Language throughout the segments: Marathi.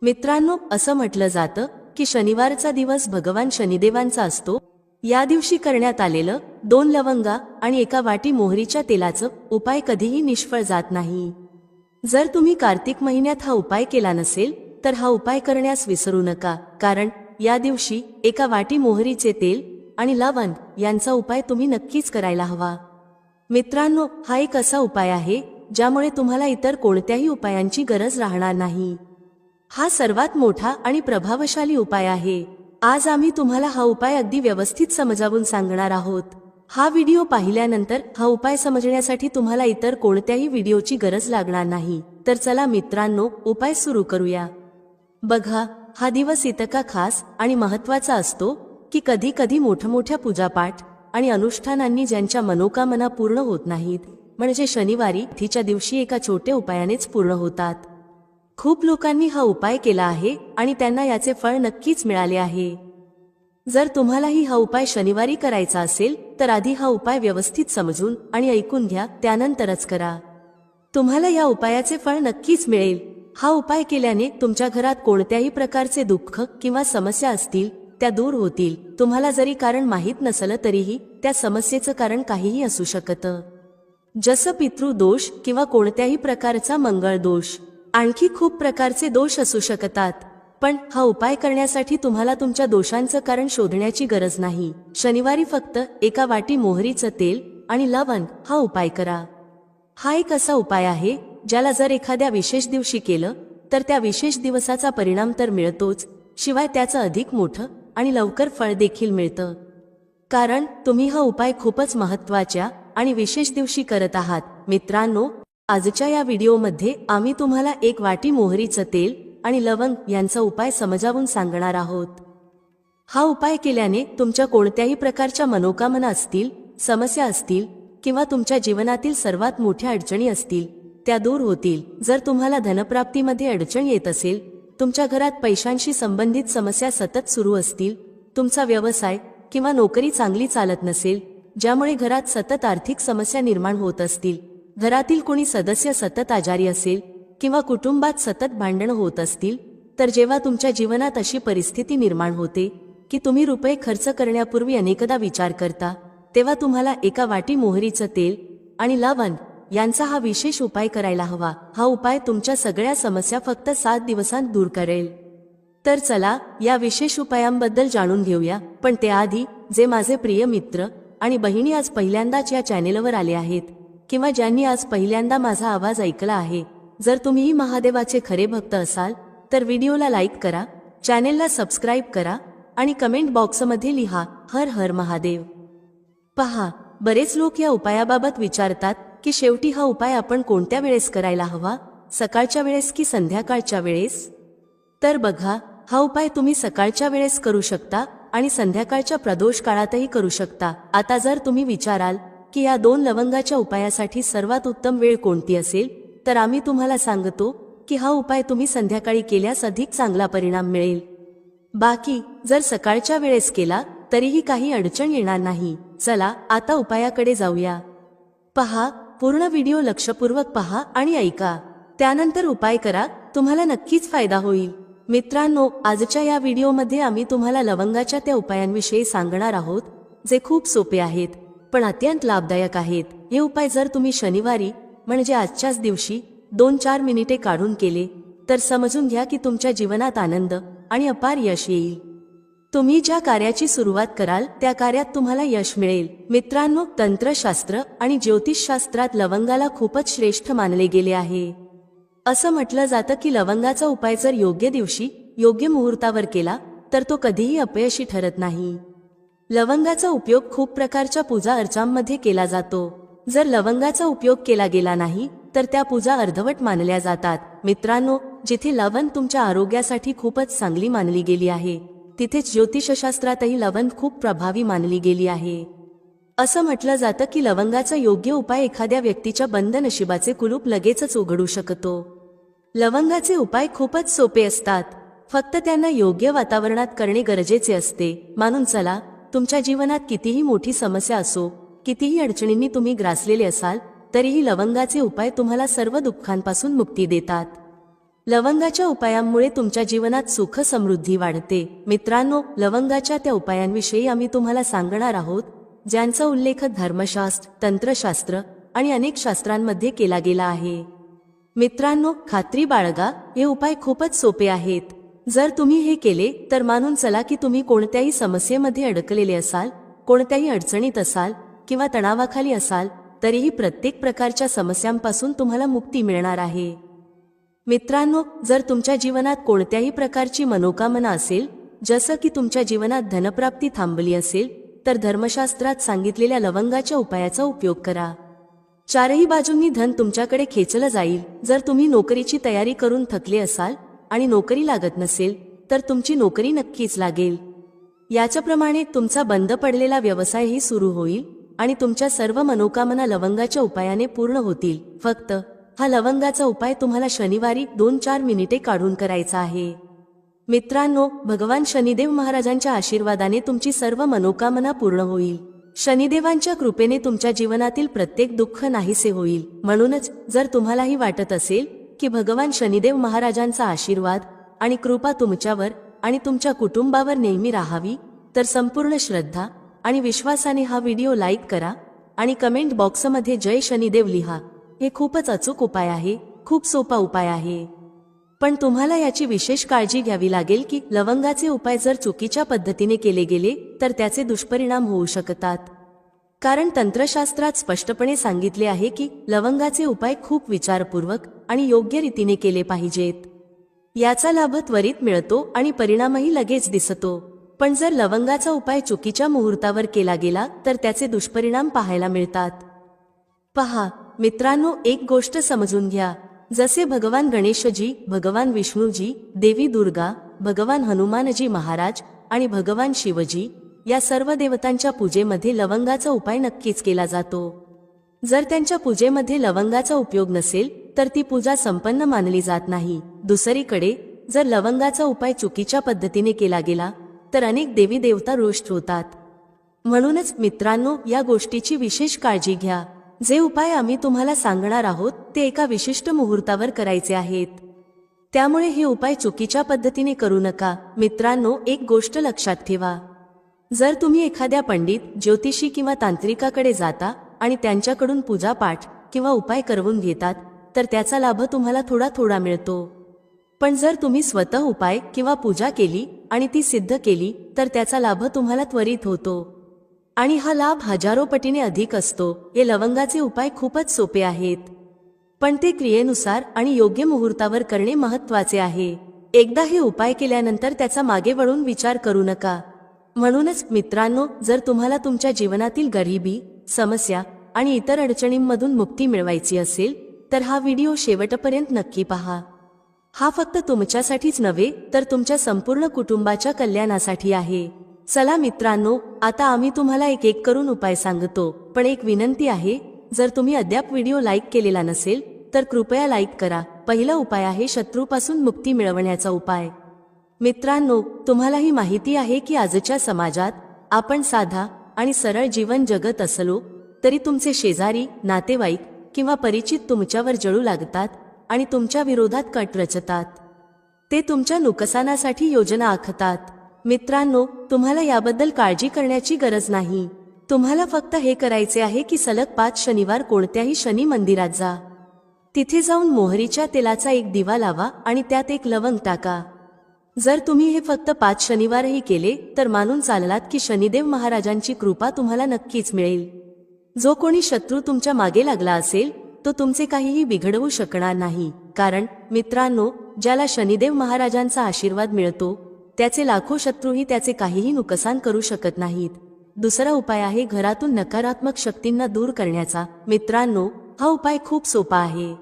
मित्रांनो, असं म्हटलं जातं की शनिवारचा दिवस भगवान शनिदेवांचा असतो. या दिवशी करण्यात आलेलं 2 लवंगा आणि 1 वाटी मोहरीच्या तेलाचं उपाय कधीही निष्फळ जात नाही. जर तुम्ही कार्तिक महिन्यात हा उपाय केला नसेल तर हा उपाय करण्यास विसरू नका, कारण या दिवशी 1 वाटी मोहरीचे तेल आणि लवंग यांचा उपाय तुम्ही नक्कीच करायला हवा. मित्रांनो, हा एक असा उपाय आहे ज्यामुळे तुम्हाला इतर कोणत्याही उपायांची गरज राहणार नाही. हा सर्वात मोठा आणि प्रभावशाली उपाय आहे. आज आम्ही तुम्हाला हा उपाय अगदी व्यवस्थित समजावून सांगणार आहोत. हा व्हिडिओ पाहिल्यानंतर हा उपाय समजण्यासाठी तुम्हाला इतर कोणत्याही व्हिडिओची गरज लागणार नाही. तर चला मित्रांनो, उपाय सुरू करूया. बघा, हा दिवस इतका खास आणि महत्त्वाचा असतो की कधी कधी मोठमोठ्या पूजापाठ आणि अनुष्ठानांनी ज्यांच्या मनोकामना पूर्ण होत नाहीत, म्हणजे शनिवारी तिच्या दिवशी एका छोट्या उपायानेच पूर्ण होतात. खूप लोकांनी हा उपाय केला आहे आणि त्यांना याचे फळ नक्कीच मिळाले आहे. जर तुम्हालाही हा उपाय शनिवारी करायचा असेल तर आधी हा उपाय व्यवस्थित समजून आणि ऐकून घ्या, त्यानंतरच करा. तुम्हाला या उपायाचे फळ नक्कीच मिळेल. हा उपाय केल्याने तुमच्या घरात कोणत्याही प्रकारचे दुःख किंवा समस्या असतील त्या दूर होतील. तुम्हाला जरी कारण माहीत नसलं तरीही त्या समस्येचं कारण काहीही असू शकतं, जसं पितृदोष किंवा कोणत्याही प्रकारचा मंगळ दोष. आणखी खूप प्रकारचे दोष असू शकतात. पण हा उपाय करण्यासाठी तुम्हाला तुमच्या दोषांचं कारण शोधण्याची गरज नाही. शनिवारी फक्त 1 वाटी मोहरीचं तेल आणि लवंग हा उपाय करा. हा एक असा उपाय आहे ज्याला जर एखाद्या विशेष दिवशी केलं तर त्या विशेष दिवसाचा परिणाम तर मिळतोच, शिवाय त्याचं अधिक मोठं आणि लवकर फळ देखील मिळतं. कारण तुम्ही हा उपाय खूपच महत्त्वाच्या आणि विशेष दिवशी करत आहात. मित्रांनो, आजच्या या व्हिडिओमध्ये आम्ही तुम्हाला 1 वाटी मोहरीचं तेल आणि लवंग यांचा उपाय समजावून सांगणार आहोत. हा उपाय केल्याने तुमच्या कोणत्याही प्रकारच्या मनोकामना असतील, समस्या असतील किंवा तुमच्या जीवनातील सर्वात मोठ्या अडचणी असतील त्या दूर होतील. जर तुम्हाला धनप्राप्तीमध्ये अडचण येत असेल, तुमच्या घरात पैशांशी संबंधित समस्या सतत सुरू असतील, तुमचा व्यवसाय किंवा नोकरी चांगली चालत नसेल, ज्यामुळे घरात सतत आर्थिक समस्या निर्माण होत असतील, घरातील कोणी सदस्य सतत आजारी असेल किंवा कुटुंबात सतत भांडणं होत असतील, तर जेव्हा तुमच्या जीवनात अशी परिस्थिती निर्माण होते की तुम्ही रुपये खर्च करण्यापूर्वी अनेकदा विचार करता, तेव्हा तुम्हाला 1 वाटी मोहरीचं तेल आणि लवंग यांचा हा विशेष उपाय करायला हवा. हा उपाय तुमच्या सगळ्या समस्या फक्त 7 दिवसांत दूर करेल. तर चला या विशेष उपायांबद्दल जाणून घेऊया. पण त्याआधी जे माझे प्रिय मित्र आणि बहिणी आज पहिल्यांदाच या चॅनेलवर आले आहेत किंवा ज्यांनी आज पहिल्यांदा माझा आवाज ऐकला आहे, जर तुम्हीही महादेवाचे खरे भक्त असाल तर व्हिडिओला लाईक करा, चॅनेलला सबस्क्राईब करा आणि कमेंट बॉक्समध्ये लिहा हर हर महादेव. पहा, बरेच लोक या उपायाबाबत विचारतात की शेवटी हा उपाय आपण कोणत्या वेळेस करायला हवा, सकाळच्या वेळेस की संध्याकाळच्या वेळेस? तर बघा, हा उपाय तुम्ही सकाळच्या वेळेस करू शकता आणि संध्याकाळच्या प्रदोष काळातही करू शकता. आता जर तुम्ही विचाराल की या 2 लवंगाच्या उपायासाठी सर्वात उत्तम वेळ कोणती असेल, तर आम्ही तुम्हाला सांगतो की हा उपाय तुम्ही संध्याकाळी केल्यास अधिक चांगला परिणाम मिळेल. बाकी जर सकाळच्या वेळेस केला तरीही काही अडचण येणार नाही. चला आता उपायाकडे जाऊया. पहा, पूर्ण व्हिडिओ लक्षपूर्वक पहा आणि ऐका, त्यानंतर उपाय करा, तुम्हाला नक्कीच फायदा होईल. मित्रांनो, आजच्या या व्हिडिओमध्ये आम्ही तुम्हाला लवंगाच्या त्या उपायांविषयी सांगणार आहोत जे खूप सोपे आहेत पण अत्यंत लाभदायक आहेत. हे उपाय जर तुम्ही शनिवारी म्हणजे आजच्याच दिवशी 2-4 मिनिटे काढून केले तर समजून घ्या की तुमच्या जीवनात आनंद आणि अपार यश येईल. तुम्ही ज्या कार्याची सुरुवात कराल त्या कार्यात तुम्हाला यश मिळेल. मित्रांनो, तंत्रशास्त्र आणि ज्योतिषशास्त्रात लवंगाला खूपच श्रेष्ठ मानले गेले आहे. असं म्हटलं जातं की लवंगाचा उपाय जर योग्य दिवशी योग्य मुहूर्तावर केला तर तो कधीही अपयशी ठरत नाही. लवंगाचा उपयोग खूप प्रकारच्या पूजा अर्चांमध्ये केला जातो. जर लवंगाचा उपयोग केला गेला नाही तर त्या पूजा अर्धवट मानल्या जातात. मित्रांनो, जिथे लवंग तुमच्या आरोग्यासाठी खूपच चांगली मानली गेली आहे, तिथेच ज्योतिषशास्त्रातही लवंग खूप प्रभावी मानली गेली आहे. असं म्हटलं जातं की लवंगाचा योग्य उपाय एखाद्या व्यक्तीच्या बंद नशिबाचे कुलूप लगेचच उघडू शकतो. लवंगाचे उपाय खूपच सोपे असतात, फक्त त्यांना योग्य वातावरणात करणे गरजेचे असते. मानून चला, तुमच्या जीवनात कितीही मोठी समस्या असो, कितीही अडचणींनी तुम्ही ग्रासलेले असाल, तरीही लवंगाचे उपाय तुम्हाला सर्व दुःखांपासून मुक्ती देतात. लवंगाच्या उपायांमुळे तुमच्या जीवनात सुख समृद्धी वाढते. मित्रांनो, लवंगाच्या त्या उपायांविषयी आम्ही तुम्हाला सांगणार आहोत ज्यांचा उल्लेख धर्मशास्त्र, तंत्रशास्त्र आणि अनेक शास्त्रांमध्ये केला गेला आहे. मित्रांनो, खात्री बाळगा, हे उपाय खूपच सोपे आहेत. जर तुम्ही हे केले तर मानून चला की तुम्ही कोणत्याही समस्येमध्ये अडकलेले असाल, कोणत्याही अडचणीत असाल किंवा तणावाखाली असाल, तरीही प्रत्येक प्रकारच्या समस्यांपासून तुम्हाला मुक्ती मिळणार आहे. मित्रांनो, जर तुमच्या जीवनात कोणत्याही प्रकारची मनोकामना असेल, जसं की तुमच्या जीवनात धनप्राप्ती थांबली असेल, तर धर्मशास्त्रात सांगितलेल्या लवंगाच्या उपायाचा उपयोग करा. चारही बाजूंनी धन तुमच्याकडे खेचलं जाईल. जर तुम्ही नोकरीची तयारी करून थकले असाल आणि नोकरी लागत नसेल, तर तुमची नोकरी नक्कीच लागेल. याच्याप्रमाणे तुमचा बंद पडलेला व्यवसायही सुरू होईल आणि तुमच्या सर्व मनोकामना लवंगाच्या उपायाने पूर्ण होतील. फक्त हा लवंगाचा उपाय तुम्हाला शनिवारी 2-4 मिनिटे काढून करायचा आहे. मित्रांनो, भगवान शनिदेव महाराजांच्या आशीर्वादाने तुमची सर्व मनोकामना पूर्ण होईल. शनिदेवांच्या कृपेने तुमच्या जीवनातील प्रत्येक दुःख नाहीसे होईल. म्हणूनच जर तुम्हालाही वाटत असेल की भगवान शनिदेव महाराजांचा आशीर्वाद आणि कृपा तुमच्यावर आणि तुमच्या कुटुंबावर नेहमी राहावी, तर संपूर्ण श्रद्धा आणि विश्वासाने हा व्हिडिओ लाईक करा आणि कमेंट बॉक्समध्ये जय शनिदेव लिहा. हे खूपच अचूक उपाय आहे, खूप सोपा उपाय आहे. पण तुम्हाला याची विशेष काळजी घ्यावी लागेल की लवंगाचे उपाय जर चुकीच्या पद्धतीने केले गेले तर त्याचे दुष्परिणाम होऊ शकतात. कारण तंत्रशास्त्रात स्पष्टपणे सांगितले आहे की लवंगाचे उपाय खूप विचारपूर्वक आणि योग्य रीतीने केले पाहिजेत. याचा लाभ त्वरित मिळतो आणि परिणामही लगेच दिसतो. पण जर लवंगाचा उपाय चुकीच्या मुहूर्तावर केला गेला तर त्याचे दुष्परिणाम पाहायला मिळतात. पहा मित्रांनो, एक गोष्ट समजून घ्या. जसे भगवान गणेशजी, भगवान विष्णूजी, देवी दुर्गा, भगवान हनुमानजी महाराज आणि भगवान शिवजी या सर्व देवतांच्या पूजेमध्ये लवंगाचा उपाय नक्कीच केला जातो. जर त्यांच्या पूजेमध्ये लवंगाचा उपयोग नसेल तर ती पूजा संपन्न मानली जात नाही. दुसरीकडे जर लवंगाचा उपाय चुकीच्या पद्धतीने केला गेला तर अनेक देवी देवता रोष्ट होतात. म्हणूनच मित्रांनो, या गोष्टीची विशेष काळजी घ्या. जे उपाय आम्ही तुम्हाला सांगणार आहोत ते एका विशिष्ट मुहूर्तावर करायचे आहेत. त्यामुळे हे उपाय चुकीच्या पद्धतीने करू नका. मित्रांनो, एक गोष्ट लक्षात ठेवा. जर तुम्ही एखाद्या पंडित, ज्योतिषी किंवा तांत्रिकाकडे जाता आणि त्यांच्याकडून पूजापाठ किंवा उपाय करवून घेतात तर त्याचा लाभ तुम्हाला थोडा थोडा मिळतो. पण जर तुम्ही स्वतः उपाय किंवा पूजा केली आणि ती सिद्ध केली तर त्याचा लाभ तुम्हाला त्वरित होतो आणि हा लाभ हजारो पटीने अधिक असतो. हे लवंगाचे उपाय खूपच सोपे आहेत, पण ते क्रियेनुसार आणि योग्य मुहूर्तावर करणे महत्त्वाचे आहे. एकदा हे उपाय केल्यानंतर त्याचा मागे वळून विचार करू नका. म्हणूनच मित्रांनो, जर तुम्हाला तुमच्या जीवनातील गरिबी, समस्या आणि इतर अडचणींमधून मुक्ती मिळवायची असेल तर हा व्हिडिओ शेवटपर्यंत नक्की पहा. हा फक्त तुमच्यासाठीच नव्हे तर तुमच्या संपूर्ण कुटुंबाच्या कल्याणासाठी आहे. चला मित्रांनो, आता आम्ही तुम्हाला एक एक करून उपाय सांगतो. पण एक विनंती आहे, जर तुम्ही अद्याप व्हिडिओ लाईक केलेला नसेल तर कृपया लाईक करा. पहिला उपाय आहे शत्रूपासून मुक्ती मिळवण्याचा उपाय. मित्रांनो, तुम्हालाही माहिती आहे की आजच्या समाजात आपण साधा आणि सरळ जीवन जगत असलो तरी तुमचे शेजारी, नातेवाईक किंवा परिचित तुमच्यावर जळू लागतात आणि तुमच्या विरोधात कट रचतात. ते तुमच्या नुकसानासाठी योजना आखतात. मित्रांनो, तुम्हाला याबद्दल काळजी करण्याची गरज नाही. तुम्हाला फक्त हे करायचे आहे की सलग 5 शनिवार कोणत्याही शनी मंदिरात जा. तिथे जाऊन मोहरीच्या तेलाचा एक दिवा लावा आणि त्यात एक लवंग टाका. जर तुम्ही हे फक्त 5 शनिवारही केले तर मानून चाललात की शनिदेव महाराजांची कृपा तुम्हाला नक्कीच मिळेल. जो कोणी शत्रू तुमच्या मागे लागला असेल तो तुमचे काहीही बिघडवू शकणार नाही. कारण मित्रांनो, ज्याला शनिदेव महाराजांचा आशीर्वाद मिळतो त्याचे लाखो शत्रूही त्याचे काहीही नुकसान करू शकत नाहीत. दुसरा उपाय आहे घरातून नकारात्मक शक्तींना दूर करण्याचा. मित्रांनो, हा उपाय खूप सोपा आहे.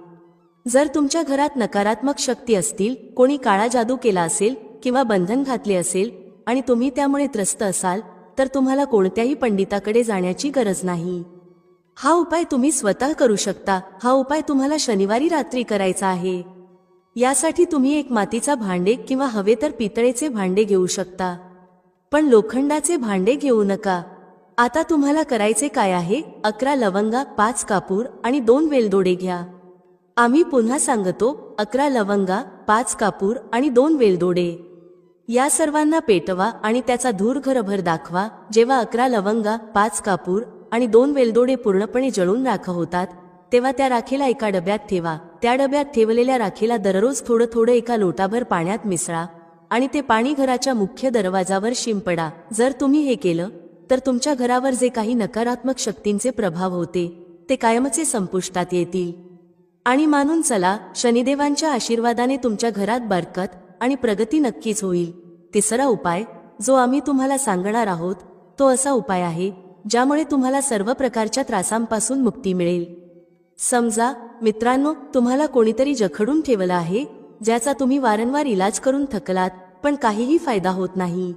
जर तुमच्या घरात नकारात्मक शक्ती असतील, कोणी काळा जादू केला असेल किंवा बंधन घातले असेल आणि तुम्ही त्यामुळे त्रस्त असाल तर तुम्हाला कोणत्याही पंडिताकडे जाण्याची गरज नाही. हा उपाय तुम्ही स्वतः करू शकता. हा उपाय तुम्हाला शनिवारी रात्री करायचा आहे. यासाठी तुम्ही एक मातीचा भांडे किंवा हवे तर पितळेचे भांडे घेऊ शकता, पण लोखंडाचे भांडे घेऊ नका. आता तुम्हाला करायचे काय आहे? 11 लवंगा, 5 कापूर आणि 2 वेलदोडे घ्या. आम्ही पुन्हा सांगतो, 11 लवंगा, 5 कापूर आणि 2 वेलदोडे या सर्वांना पेटवा आणि त्याचा धूर घरभर दाखवा. जेव्हा 11 लवंगा, 5 कापूर आणि 2 वेलदोडे पूर्णपणे जळून राख होतात तेव्हा त्या राखेला एका डब्यात ठेवा. त्या डब्यात ठेवलेल्या राखेला दररोज थोडं थोडं एका लोटाभर पाण्यात मिसळा आणि ते पाणी घराच्या मुख्य दरवाजावर शिंपडा. जर तुम्ही हे केलं तर तुमच्या घरावर जे काही नकारात्मक शक्तींचे प्रभाव होते ते कायमचे संपुष्टात येतील. आणि मानून चला, शनिदेवांच्या आशीर्वादाने तुमच्या घरात बरकत आणि प्रगती नक्कीच होईल. तिसरा उपाय जो आम्ही तुम्हाला सांगणार आहोत तो असा उपाय आहे ज्यामुळे तुम्हाला सर्व प्रकारच्या त्रासांपासून मुक्ती मिळेल. समजा मित्रांनो, तुम्हाला कोणीतरी जखडून ठेवलं आहे ज्याचा तुम्ही वारंवार इलाज करून थकलात पण काहीही फायदा होत नाही.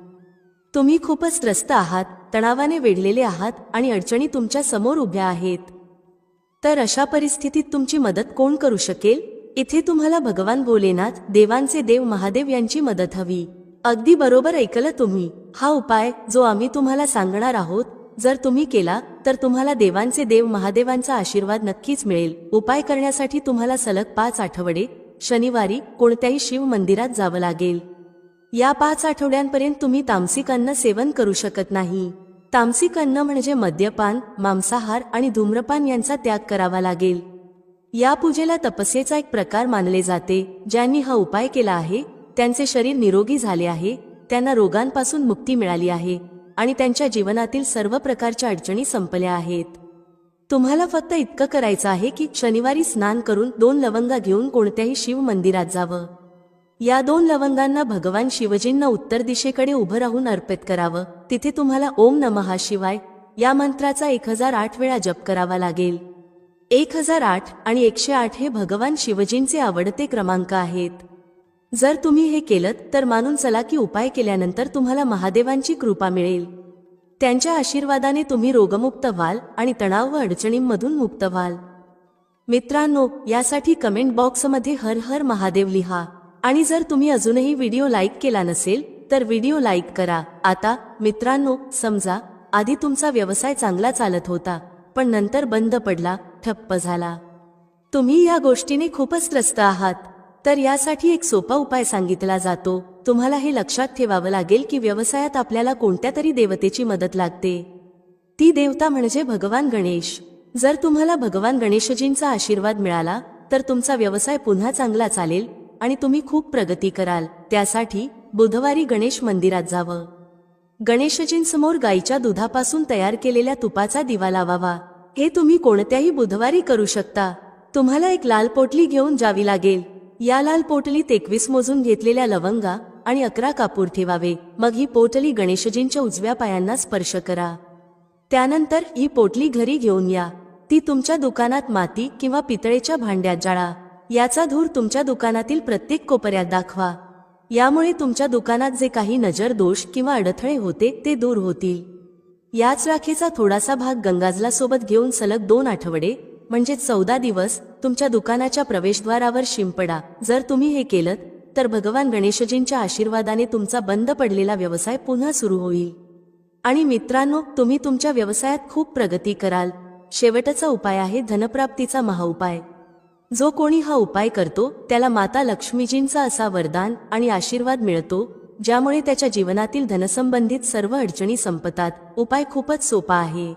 तुम्ही खूपच त्रस्त आहात, तणावाने वेढलेले आहात आणि अडचणी तुमच्या समोर उभ्या आहेत. तर अशा परिस्थितीत तुमची मदत कोण करू शकेल? इथे तुम्हाला भगवान भोलेनाथ, देवांचे देव महादेव यांची मदत हवी. अगदी बरोबर ऐकलं तुम्ही. हा उपाय जो आम्ही तुम्हाला सांगणार आहोत जर तुम्ही केला तर तुम्हाला देवांचे देव महादेवांचा आशीर्वाद नक्कीच मिळेल. उपाय करण्यासाठी तुम्हाला सलग 5 आठवडे शनिवारी कोणत्याही शिव मंदिरात जावं लागेल. या 5 आठवड्यांपर्यंत तुम्ही तामसिक अन्न सेवन करू शकत नाही. तामसिक अन्न म्हणजे मद्यपान, मांसाहार आणि धूम्रपान यांचा त्याग करावा लागेल. या पूजेला तपस्येचा एक प्रकार मानले जाते. ज्यांनी हा उपाय केला आहे त्यांचे शरीर निरोगी झाले आहे, त्यांना रोगांपासून मुक्ती मिळाली आहे आणि त्यांच्या जीवनातील सर्व प्रकारच्या अडचणी संपल्या आहेत. तुम्हाला फक्त इतकं करायचं आहे की शनिवारी स्नान करून 2 लवंगा घेऊन कोणत्याही शिव मंदिरात जावं. या 2 लवंगांना भगवान शिवजींना उत्तर दिशेकडे उभं राहून अर्पित करावं. तिथे तुम्हाला ओम नमः शिवाय या मंत्राचा 1008 वेळा जप करावा लागेल. 1008 आणि 108 हे भगवान शिवजींचे आवडते क्रमांक आहेत. जर तुम्ही हे केलं तर मानून चला की उपाय केल्यानंतर तुम्हाला महादेवांची कृपा मिळेल. त्यांच्या आशीर्वादाने तुम्ही रोगमुक्त व्हाल आणि तणाव व अडचणींमधून मुक्त व्हाल. मित्रांनो, यासाठी कमेंट बॉक्समध्ये हर हर महादेव लिहा आणि जर तुम्ही अजूनही व्हिडिओ लाईक केला नसेल तर व्हिडिओ लाईक करा. आता मित्रांनो, समजा आधी तुमचा व्यवसाय चांगला चालत होता पण नंतर बंद पडला, ठप्प झाला. तुम्ही या गोष्टीने खूपच त्रस्त आहात. तर यासाठी एक सोपा उपाय सांगितला जातो. तुम्हाला हे लक्षात ठेवावं लागेल की व्यवसायात आपल्याला कोणत्या तरी देवतेची मदत लागते. ती देवता म्हणजे भगवान गणेश. जर तुम्हाला भगवान गणेशजींचा आशीर्वाद मिळाला तर तुमचा व्यवसाय पुन्हा चांगला चालेल आणि तुम्ही खूप प्रगती कराल. त्यासाठी बुधवारी गणेश मंदिरात जावं. गणेशजींसमोर गाईच्या दुधापासून तयार केलेल्या तुपाचा दिवा लावावा. हे तुम्ही कोणत्याही बुधवारी करू शकता. तुम्हाला एक लाल पोटली घेऊन जावी लागेल. या लाल पोटलीत 21 मोजून घेतलेल्या लवंगा आणि 11 कापूर ठेवावे. मग ही पोटली गणेशजींच्या उजव्या पायांना स्पर्श करा. त्यानंतर ही पोटली घरी घेऊन या. ती तुमच्या दुकानात माती किंवा पितळेच्या भांड्यात जाळा. याचा धूर तुमच्या दुकानातील प्रत्येक कोपऱ्यात दाखवा. यामुळे तुमच्या दुकानात जे काही नजर दोष किंवा अडथळे होते ते दूर होतील. याच राखेचा थोडासा भाग गंगाजला सोबत घेऊन सलग 2 आठवडे म्हणजे 14 दिवस तुमच्या दुकानाच्या प्रवेशद्वारावर शिंपडा. जर तुम्ही हे केलं तर भगवान गणेशजींच्या आशीर्वादाने तुमचा बंद पडलेला व्यवसाय पुन्हा सुरू होईल. आणि मित्रांनो, तुम्ही तुमच्या व्यवसायात खूप प्रगती कराल. शेवटचा उपाय आहे धनप्राप्तीचा महाउपाय. जो कोणी हा उपाय करतो त्याला माता लक्ष्मीजींचा असा वरदान आणि आशीर्वाद मिळतो ज्यामुळे त्याच्या जीवनातील धनसंबंधित सर्व अडचणी संपतात. उपाय खूपच सोपा आहे.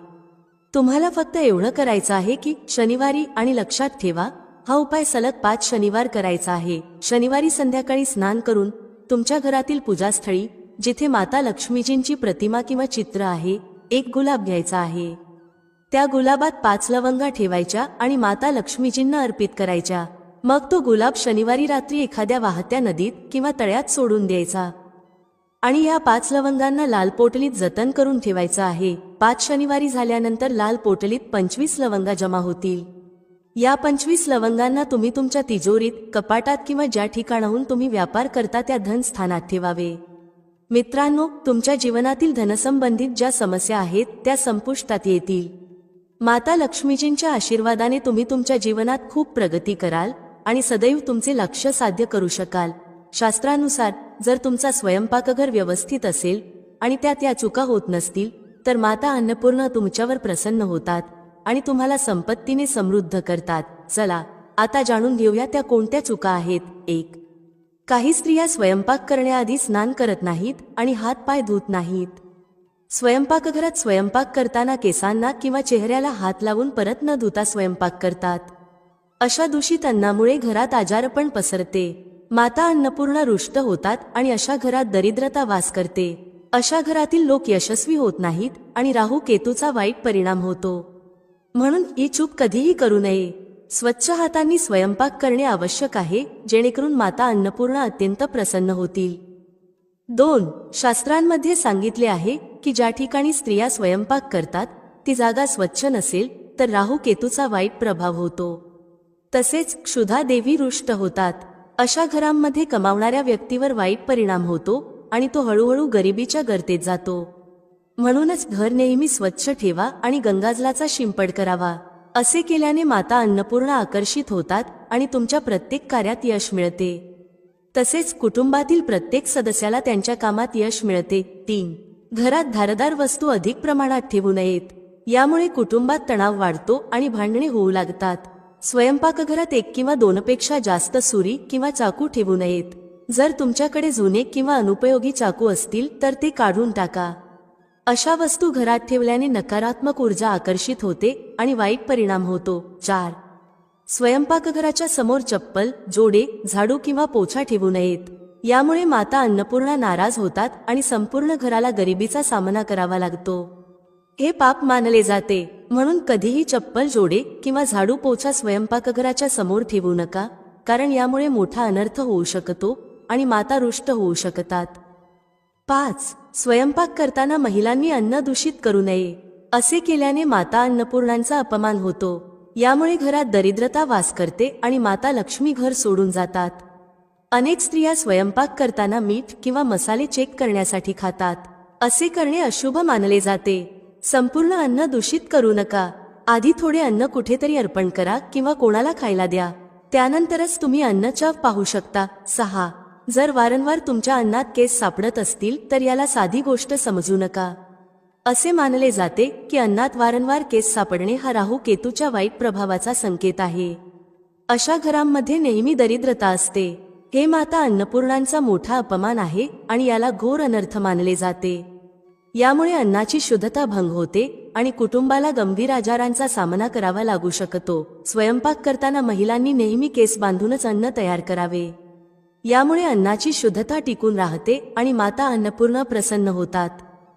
तुम्हाला फक्त एवढं करायचं आहे की शनिवारी, आणि लक्षात ठेवा हा उपाय सलग 5 शनिवार करायचा आहे. शनिवारी संध्याकाळी स्नान करून तुमच्या घरातील पूजास्थळी जिथे माता लक्ष्मीजींची प्रतिमा किंवा चित्र आहे, एक गुलाब घ्यायचा आहे. त्या गुलाबात 5 लवंगा ठेवायच्या आणि माता लक्ष्मीजींना अर्पित करायच्या. मग तो गुलाब शनिवारी रात्री एखाद्या वाहत्या नदीत किंवा तळ्यात सोडून द्यायचा. आणि या 5 लवंगांना लाल पोटलीत जतन करून ठेवायचं आहे. 5 शनिवारी झाल्यानंतर लाल पोटलीत 25 लवंगा जमा होतील. या 25 लवंगांना तुम्ही तुमच्या तिजोरीत, कपाटात किंवा ज्या ठिकाणाहून तुम्ही व्यापार करता त्या धन स्थानात ठेवावे. मित्रांनो, तुमच्या जीवनातील धनसंबंधित ज्या समस्या आहेत त्या संपुष्टात येतील. माता लक्ष्मीजींच्या आशीर्वादाने तुम्ही तुमच्या जीवनात खूप प्रगती कराल आणि सदैव तुमचे लक्ष्य साध्य करू शकाल. शास्त्रानुसार जर तुमचा स्वयंपाकघर व्यवस्थित असेल आणि त्यात या चुका होत नसतील तर माता अन्नपूर्णा तुमच्यावर प्रसन्न होतात आणि तुम्हाला संपत्तीने समृद्ध करतात. चला आता जाणून घेऊया त्या कोणत्या चुका आहेत. 1. काही स्त्रिया स्वयंपाक करण्याआधी स्नान करत नाहीत आणि हात-पाय धुत नाहीत. स्वयंपाकघरात स्वयंपाक करताना केसांना किंवा चेहऱ्याला हात लावून परत न धुता स्वयंपाक करतात. अशा दूषित अन्नामुळे घरात आजारपण पसरते. माता अन्नपूर्णा रुष्ट होतात आणि अशा घरात दरिद्रता वास करते. अशा घरातील लोक यशस्वी होत नाहीत आणि राहू केतूचा वाईट परिणाम होतो. म्हणून ही चूक कधीही करू नये. स्वच्छ हातांनी स्वयंपाक करणे आवश्यक आहे, जेणेकरून माता अन्नपूर्णा अत्यंत प्रसन्न होतील. 2. शास्त्रांमध्ये सांगितले आहे की ज्या ठिकाणी स्त्रिया स्वयंपाक करतात ती जागा स्वच्छ नसेल तर राहू केतूचा वाईट प्रभाव होतो. तसेच क्षुधा देवी रुष्ट होतात. अशा घरांमध्ये कमावणाऱ्या व्यक्तीवर वाईट परिणाम होतो आणि तो हळूहळू गरिबीच्या गर्तेत जातो. म्हणूनच घर नेहमी स्वच्छ ठेवा आणि गंगाजलाचा शिंपड करावा. असे केल्याने माता अन्नपूर्णा आकर्षित होतात आणि तुमच्या प्रत्येक कार्यात यश मिळते. तसेच कुटुंबातील प्रत्येक सदस्याला त्यांच्या कामात यश मिळते. 3. घरात धारदार वस्तू अधिक प्रमाणात ठेवू नयेत. यामुळे कुटुंबात तणाव वाढतो आणि भांडणे होऊ लागतात. स्वयंपाकघरात 1 किंवा 2 पेक्षा जास्त सुरी किंवा चाकू ठेवू नयेत. जर तुमच्याकडे जुने किंवा अनुपयोगी चाकू असतील तर ते काढून टाका. अशा वस्तू घरात ठेवल्याने नकारात्मक ऊर्जा आकर्षित होते आणि वाईट परिणाम होतो. 4. स्वयंपाकघराच्या समोर चप्पल, जोडे, झाडू किंवा पोछा ठेवू नयेत. यामुळे माता अन्नपूर्णा नाराज होतात आणि संपूर्ण घराला गरिबीचा सामना करावा लागतो. हे पाप मानले जाते. म्हणून कधीही चप्पल, जोडे किंवा झाडू, पोछा स्वयंपाकघराच्या समोर ठेवू नका, कारण यामुळे मोठा अनर्थ होऊ शकतो आणि माता रुष्ट होऊ शकतात. 5. स्वयंपाक करताना महिलांनी अन्न दूषित करू नये. असे केल्याने माता अन्नपूर्णांचा अपमान होतो. यामुळे घरात दरिद्रता वास करते आणि माता लक्ष्मी घर सोडून जातात. अनेक स्त्रिया स्वयंपाक करताना मीठ किंवा मसाले चेक करण्यासाठी खातात. असे करणे अशुभ मानले जाते. संपूर्ण अन्न दूषित करू नका. आधी थोडे अन्न कुठेतरी अर्पण करा किंवा कोणाला खायला द्या. त्यानंतरच तुम्ही अन्न चव पाहू शकता. 6. जर वारंवार तुमच्या अन्नात केस सापडत असतील तर याला साधी गोष्ट समजू नका. असे मानले जाते की अन्नात वारंवार केस सापडणे हा राहू केतूच्या वाईट प्रभावाचा संकेत आहे. अशा घरांमध्ये नेहमी दरिद्रता असते. हे माता अन्नपूर्णांचा मोठा अपमान आहे आणि याला घोर अनर्थ मानले जाते. यामुळे अन्नाची शुद्धता भंग होते आणि कुटुंबाला गंभीर आजारांचा सामना करावा लागू शकतो. स्वयंपाक करताना महिलांनी नेहमी केस बांधूनच अन्न तयार करावे. यामुळे अन्नाची शुद्धता टिकून राहते आणि माता अन्नपूर्णा प्रसन्न होतात.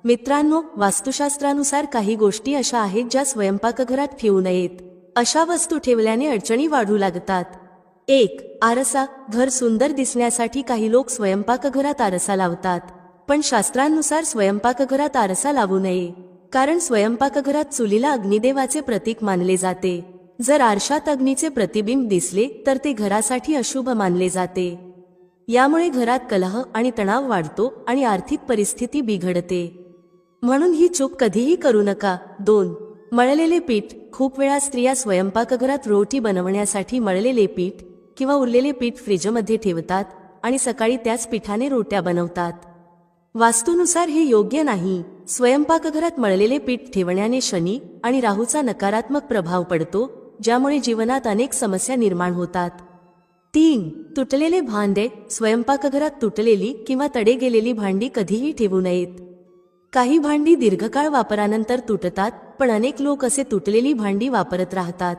मित्रांनो, वास्तुशास्त्रानुसार काही गोष्टी अशा आहेत ज्या स्वयंपाकघरात ठेवू नयेत. अशा वस्तू ठेवल्याने अडचणी वाढू लागतात. 1. आरसा. घर सुंदर दिसण्यासाठी काही लोक स्वयंपाकघरात आरसा लावतात. पण शास्त्रांनुसार स्वयंपाकघरात आरसा लावू नये, कारण स्वयंपाकघरात चुलीला अग्निदेवाचे प्रतीक मानले जाते. जर आरशात अग्नीचे प्रतिबिंब दिसले तर ते घरासाठी अशुभ मानले जाते. यामुळे घरात कलह आणि तणाव वाढतो आणि आर्थिक परिस्थिती बिघडते. म्हणून ही चूक कधीही करू नका. 2. मळलेले पीठ. खूप वेळा स्त्रिया स्वयंपाकघरात रोटी बनवण्यासाठी मळलेले पीठ किंवा उरलेले पीठ फ्रीजमध्ये ठेवतात आणि सकाळी त्याच पिठाने रोट्या बनवतात. वास्तूनुसार हे योग्य नाही. स्वयंपाकघरात मळलेले पीठ ठेवण्याने शनी आणि राहूचा नकारात्मक प्रभाव पडतो, ज्यामुळे जीवनात अनेक समस्या निर्माण होतात. 3. तुटलेले भांडे. स्वयंपाकघरात तुटलेली किंवा तडे गेलेली भांडी कधीही ठेवू नयेत. काही भांडी दीर्घकाळ वापरानंतर तुटतात, पण अनेक लोक असे तुटलेली भांडी वापरत राहतात.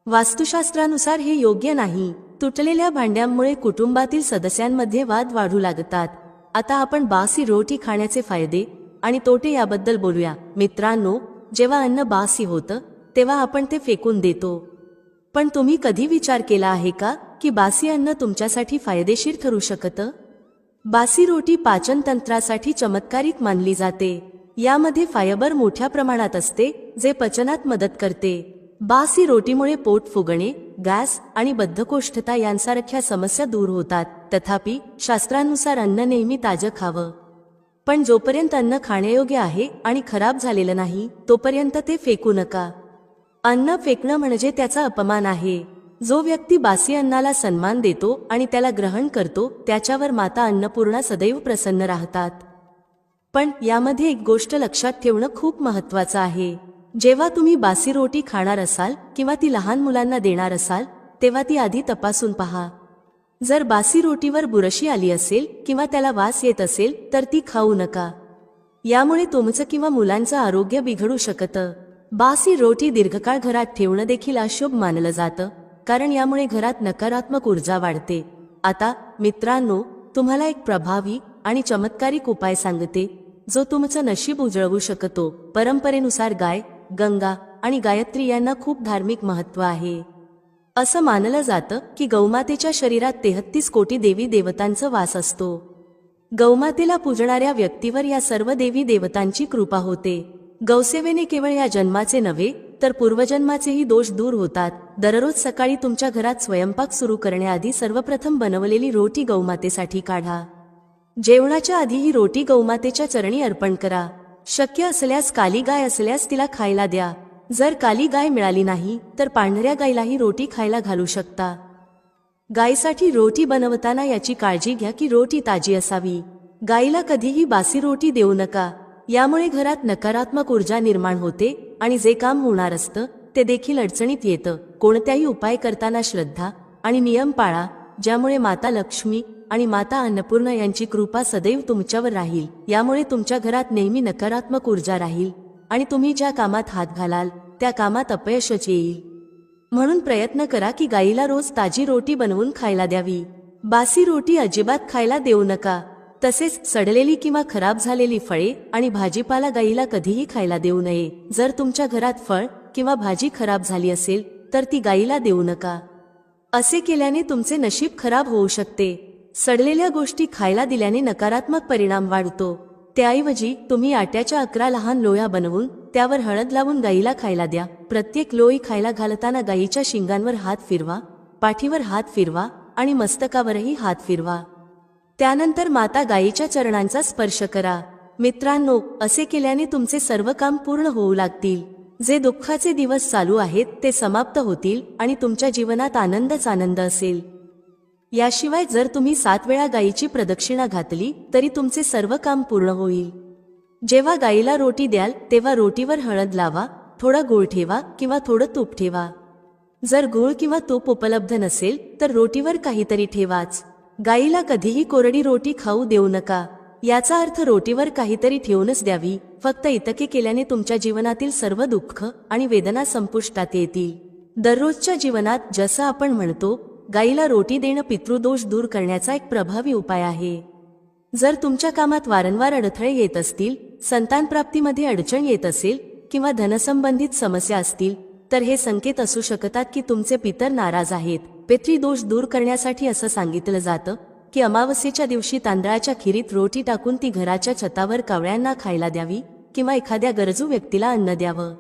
वास्तुशास्त्रानुसार हे योग्य नाही. तुटलेल्या भांड्यांमुळे कुटुंबातील सदस्यांमध्ये वाद वाढू लागतात. आता आपण बासी रोटी खाण्याचे फायदे आणि तोटे याबद्दल बोलूया. मित्रांनो, जेव्हा अन्न बासी होतं तेव्हा आपण ते फेकून देतो. पण तुम्ही कधी विचार केला आहे का की बासी अन्न तुमच्यासाठी फायदेशीर ठरू शकतं? बासी रोटी पाचन तंत्रासाठी चमत्कारिक मानली जाते. यामध्ये फायबर मोठ्या प्रमाणात असते, जे पचनात मदत करते. बासी रोटीमुळे पोट फुगणे, गॅस आणि बद्धकोष्ठता यांसारख्या समस्या दूर होतात. तथापि शास्त्रानुसार अन्न नेहमी ताजं खावं. पण जोपर्यंत अन्न खाण्यायोग्य आहे आणि खराब झालेलं नाही तोपर्यंत ते फेकू नका. अन्न फेकणं म्हणजे त्याचा अपमान आहे. जो व्यक्ती बासी अन्नाला सन्मान देतो आणि त्याला ग्रहण करतो त्याच्यावर माता अन्नपूर्णा सदैव प्रसन्न राहतात. पण यामध्ये एक गोष्ट लक्षात ठेवणं खूप महत्त्वाचं आहे. जेव्हा तुम्ही बासी रोटी खाणार असाल किंवा ती लहान मुलांना देणार असाल तेव्हा ती आधी तपासून पहा. जर बासी रोटीवर बुरशी आली असेल किंवा त्याला वास येत असेल तर ती खाऊ नका. यामुळे तुमचं किंवा मुलांचं आरोग्य बिघडू शकतं. बासी रोटी दीर्घकाळ घरात ठेवणं देखील अशुभ मानलं जातं, कारण यामुळे घरात नकारात्मक ऊर्जा वाढते. आता मित्रांनो, तुम्हाला एक प्रभावी आणि चमत्कारिक उपाय सांगते जो तुमचं नशीब उजळवू शकतो. परंपरेनुसार गाय, गंगा आणि गायत्री यांना खूप धार्मिक महत्त्व आहे. असं मानलं जातं की गौमातेच्या शरीरात 33 कोटी देवी देवतांचा वास असतो. गौमातेला पूजणाऱ्या व्यक्तीवर या सर्व देवी देवतांची कृपा होते. गौसेवेने केवळ या जन्माचे नव्हे तर पूर्वजन्माचेही दोष दूर होतात. दररोज सकाळी तुमच्या घरात स्वयंपाक सुरू करण्याआधी सर्वप्रथम बनवलेली रोटी गौमातेसाठी काढा. जेवणाच्या आधी ही रोटी गौमातेच्या चरणी अर्पण करा. शक्य असल्यास काली गाय असल्यास तिला खायला द्या. जर काली गाय मिळाली नाही तर पांढऱ्या गायीलाही रोटी खायला घालू शकता. गायीसाठी रोटी बनवताना याची काळजी घ्या की रोटी ताजी असावी. गायीला कधीही बासी रोटी देऊ नका. यामुळे घरात नकारात्मक ऊर्जा निर्माण होते आणि जे काम होणार असतं ते देखील अडचणीत येतं. कोणत्याही उपाय करताना श्रद्धा आणि नियम पाळा, ज्यामुळे माता लक्ष्मी आणि माता अन्नपूर्णा यांची कृपा सदैव तुमच्यावर राहील. यामुळे तुमच्या घरात नेहमी नकारात्मक ऊर्जा राहील आणि तुम्ही ज्या कामात हात घालाल त्या कामात अपयशच येईल. म्हणून प्रयत्न करा की गायीला रोज ताजी रोटी बनवून खायला द्यावी. बासी रोटी अजिबात खायला देऊ नका. तसेच सडलेली किंवा खराब झालेली फळे आणि भाजीपाला गायीला कधीही खायला देऊ नये. जर तुमच्या घरात फळ किंवा भाजी खराब झाली असेल तर ती गायीला देऊ नका. असे केल्याने तुमचे नशीब खराब होऊ शकते. सडलेल्या गोष्टी खायला दिल्याने नकारात्मक परिणाम वाढतो. त्याऐवजी तुम्ही आट्याच्या 11 लहान लोया बनवून त्यावर हळद लावून गायीला खायला द्या. प्रत्येक लोई खायला घालताना गायीच्या शिंगांवर हात फिरवा, पाठीवर हात फिरवा आणि मस्तकावरही हात फिरवा. त्यानंतर माता गायीच्या चरणांचा स्पर्श करा. मित्रांनो, असे केल्याने तुमचे सर्व काम पूर्ण होऊ लागतील. जे दुःखाचे दिवस चालू आहेत ते समाप्त होतील आणि तुमच्या जीवनात आनंदच आनंद असेल. याशिवाय जर तुम्ही 7 वेळा गायीची प्रदक्षिणा घातली तरी तुमचे सर्व काम पूर्ण होईल. जेव्हा गायीला रोटी द्याल तेव्हा रोटीवर हळद लावा, थोडा गूळ ठेवा किंवा थोडं तूप ठेवा. जर गूळ किंवा तूप उपलब्ध नसेल तर रोटीवर काहीतरी ठेवाच. गायीला कधीही कोरडी रोटी खाऊ देऊ नका. याचा अर्थ रोटीवर काहीतरी ठेवूनच द्यावी. फक्त इतके केल्याने तुमच्या जीवनातील सर्व दुःख आणि वेदना संपुष्टात येतील. दररोजच्या जीवनात जसं आपण म्हणतो, गायीला रोटी देणं पितृदोष दूर करण्याचा एक प्रभावी उपाय आहे. जर तुमच्या कामात वारंवार अडथळे येत असतील, संतानप्राप्तीमध्ये अडचण येत असेल किंवा धनसंबंधित समस्या असतील तर हे संकेत असू शकतात की तुमचे पितर नाराज आहेत. पितृदोष दूर करण्यासाठी असं सांगितलं जातं की अमावस्येच्या दिवशी तांदळाच्या खिरीत रोटी टाकून ती घराच्या छतावर कावळ्यांना खायला द्यावी किंवा एखाद्या गरजू व्यक्तीला अन्न द्यावं.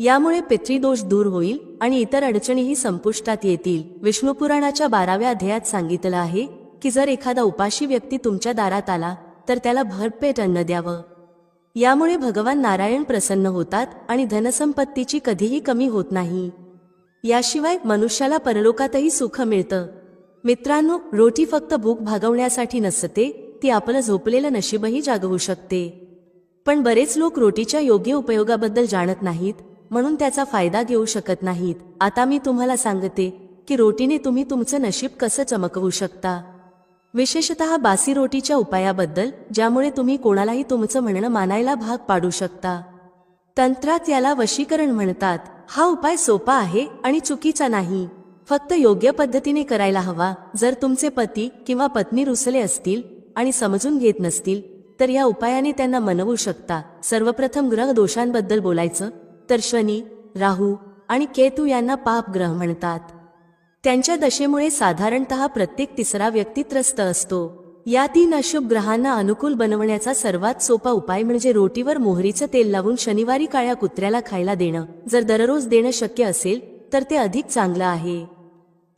यामुळे पितृदोष दूर होईल आणि इतर अडचणीही संपुष्टात येतील. विष्णुपुराणाच्या 12व्या अध्यायात सांगितलं आहे की जर एखादा उपाशी व्यक्ती तुमच्या दारात आला तर त्याला भरपेट अन्न द्यावं. यामुळे भगवान नारायण प्रसन्न होतात आणि धनसंपत्तीची कधीही कमी होत नाही. याशिवाय मनुष्याला परलोकातही सुख मिळतं. मित्रांनो, रोटी फक्त भूक भागवण्यासाठी नसते, ती आपलं झोपलेलं नशीबही जागवू शकते. पण बरेच लोक रोटीच्या योग्य उपयोगाबद्दल जाणत नाहीत, म्हणून त्याचा फायदा घेऊ शकत नाहीत. आता मी तुम्हाला सांगते की रोटीने तुम्ही तुमचं नशीब कसं चमकवू शकता. विशेषतः बासी रोटीच्या उपायाबद्दल, ज्यामुळे तुम्ही कोणालाही तुमचं म्हणणं मानायला भाग पाडू शकता. तंत्रात याला वशीकरण म्हणतात. हा उपाय सोपा आहे आणि चुकीचा नाही. फक्त योग्य पद्धतीने करायला हवा. जर तुमचे पती किंवा पत्नी रुसले असतील आणि समजून घेत नसतील तर या उपायाने त्यांना मनवू शकता. सर्वप्रथम ग्रह दोषांबद्दल बोलायचं तर शनी, राहू आणि केतू यांना पाप ग्रह म्हणतात. त्यांच्या दशेमुळे साधारणतः प्रत्येक तिसरा व्यक्ती त्रस्त असतो. या 3 अशुभ ग्रहांना अनुकूल बनवण्याचा सर्वात सोपा उपाय म्हणजे रोटीवर मोहरीचं तेल लावून शनिवारी काळ्या कुत्र्याला खायला देणं. जर दररोज देणं शक्य असेल तर ते अधिक चांगलं आहे.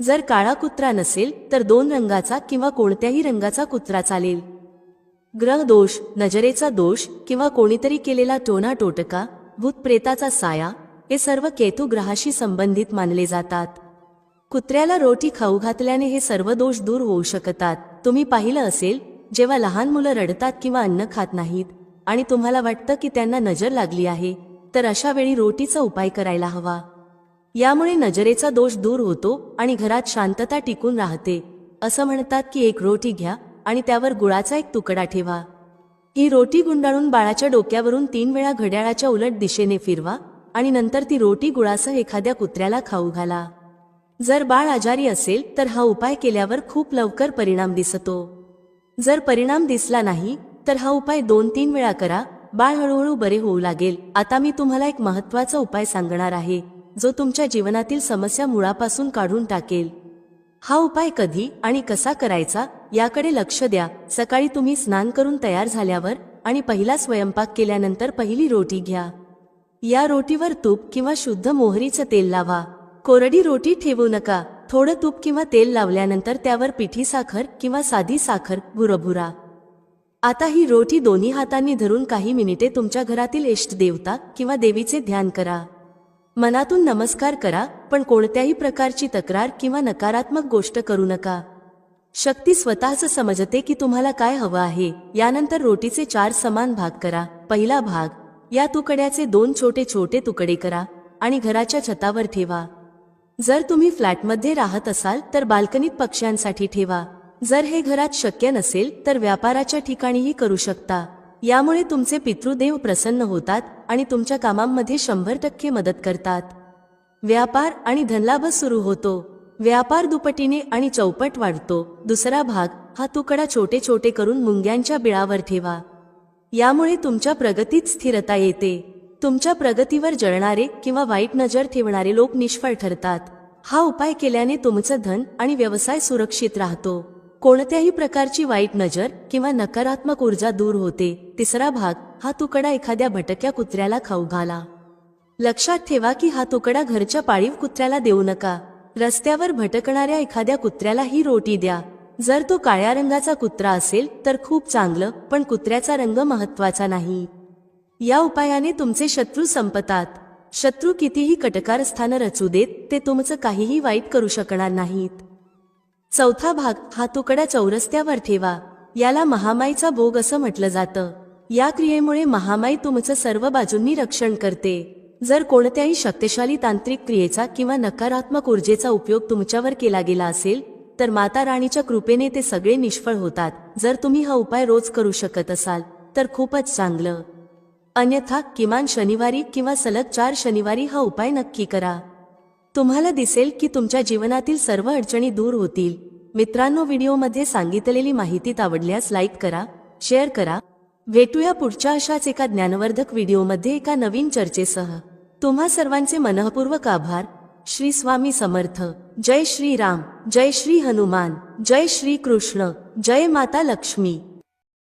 जर काळा कुत्रा नसेल तर 2 रंगाचा किंवा कोणत्याही रंगाचा कुत्रा चालेल. ग्रह दोष, नजरेचा दोष किंवा कोणीतरी केलेला टोना टोटका, भूतप्रेताचा साया, हे सर्व केतू ग्रहाशी संबंधित मानले जातात. कुत्र्याला रोटी खाऊ घातल्याने हे सर्व दोष दूर होऊ शकतात. तुम्ही पाहिलं असेल, जेव्हा लहान मुलं रडतात किंवा अन्न खात नाहीत आणि तुम्हाला वाटतं की त्यांना नजर लागली आहे, तर अशा वेळी रोटीचा उपाय करायला हवा. यामुळे नजरेचा दोष दूर होतो आणि घरात शांतता टिकून राहते. असं म्हणतात की एक रोटी घ्या आणि त्यावर गुळाचा एक तुकडा ठेवा. ही रोटी गुंडाळून बाळाच्या डोक्यावरून 3 वेळा घड्याळाच्या उलट दिशेने फिरवा आणि नंतर ती रोटी गुळासह एखाद्या कुत्र्याला खाऊ घाला. जर बाळ आजारी असेल तर हा उपाय केल्यावर खूप लवकर परिणाम दिसतो. जर परिणाम दिसला नाही तर हा उपाय 2-3 वेळा करा. बाळ हळूहळू बरे होऊ लागेल. आता मी तुम्हाला एक महत्त्वाचा उपाय सांगणार आहे जो तुमच्या जीवनातील समस्या मुळापासून काढून टाकेल. हा उपाय कधी आणि कसा करायचा याकडे लक्ष द्या. सकाळी तुम्ही स्नान करून तयार झाल्यावर आणि पहिला स्वयंपाक केल्यानंतर पहिली रोटी घ्या. या रोटीवर तूप किंवा शुद्ध मोहरीचं तेल लावा. कोरडी रोटी ठेवू नका. थोडं तूप किंवा तेल लावल्यानंतर त्यावर पिठी साखर किंवा साधी साखर भुरभुरा. आता ही रोटी दोन्ही हातांनी धरून काही मिनिटे तुमच्या घरातील इष्ट देवता किंवा देवीचे ध्यान करा. मनातून नमस्कार करा, पण कोणत्याही प्रकारची तक्रार किंवा नकारात्मक गोष्ट करू नका. शक्ती स्वतःच समजते की तुम्हाला काय हवं आहे. यानंतर रोटीचे 4 समान भाग करा. पहिला भाग, या तुकड्याचे 2 छोटे छोटे तुकडे करा आणि घराच्या छतावर ठेवा. जर तुम्ही फ्लॅटमध्ये राहत असाल तर बाल्कनीत पक्ष्यांसाठी ठेवा. जर हे घरात शक्य नसेल तर व्यापाराच्या ठिकाणीही करू शकता. यामुळे तुमचे पितृदेव प्रसन्न होतात आणि तुमच्या कामांमध्ये 100% मदत करतात. व्यापार आणि धनलाभ सुरू होतो. व्यापार दुपटीने आणि चौपट वाढतो. दुसरा भाग, हा तुकडा छोटे छोटे करून मुंग्यांच्या बिळावर ठेवा. यामुळे तुमच्या प्रगतीत स्थिरता येते. तुमच्या प्रगतीवर जळणारे किंवा वाईट नजर ठेवणारे लोक निष्फळ ठरतात. हा उपाय केल्याने तुमचं धन आणि व्यवसाय सुरक्षित राहतो. कोणत्याही प्रकारची वाईट नजर किंवा नकारात्मक ऊर्जा दूर होते. तिसरा भाग, हा तुकडा एखाद्या भटक्या कुत्र्याला खाऊ घाला. लक्षात ठेवा की हा तुकडा घरच्या पाळीव कुत्र्याला देऊ नका. रस्त्यावर भटकणाऱ्या एखाद्या कुत्र्याला ही रोटी द्या. जर तो काळ्या रंगाचा कुत्रा असेल तर खूप चांगलं, पण कुत्र्याचा रंग महत्त्वाचा नाही. या उपायाने तुमचे शत्रू संपतात. शत्रू कितीही कटकारस्थान रचू देत, ते तुमचं काहीही वाईट करू शकणार नाहीत. चौथा भाग, हा तुकडा चौरस्त्यावर ठेवा. याला महामाईचा भोग असं म्हटलं जातं. या क्रियेमुळे महामाई तुमचं सर्व बाजूंनी रक्षण करते. जर कोणत्याही शक्तिशाली तांत्रिक क्रियेचा किंवा नकारात्मक ऊर्जेचा उपयोग तुमच्यावर केला गेला असेल तर माता राणीच्या कृपेने ते सगळे निष्फळ होतात. जर तुम्ही हा उपाय रोज करू शकत असाल तर खूपच चांगलं. अन्यथा किमान शनिवारी किंवा सलग 4 शनिवारी हा उपाय नक्की करा. तुम्हाला दिसेल की तुमच्या जीवनातील सर्व अडचणी दूर होतील. मित्रांनो, व्हिडिओमध्ये सांगितलेली माहिती आवडल्यास लाईक करा, शेअर करा. भेटूया पुढच्या अशाच एका ज्ञानवर्धक व्हिडिओमध्ये एका नवीन चर्चेसह. तुम्हा सर्वांचे मनःपूर्वक आभार. श्री स्वामी समर्थ. जय श्री राम, जय श्री हनुमान, जय श्री कृष्ण, जय माता लक्ष्मी.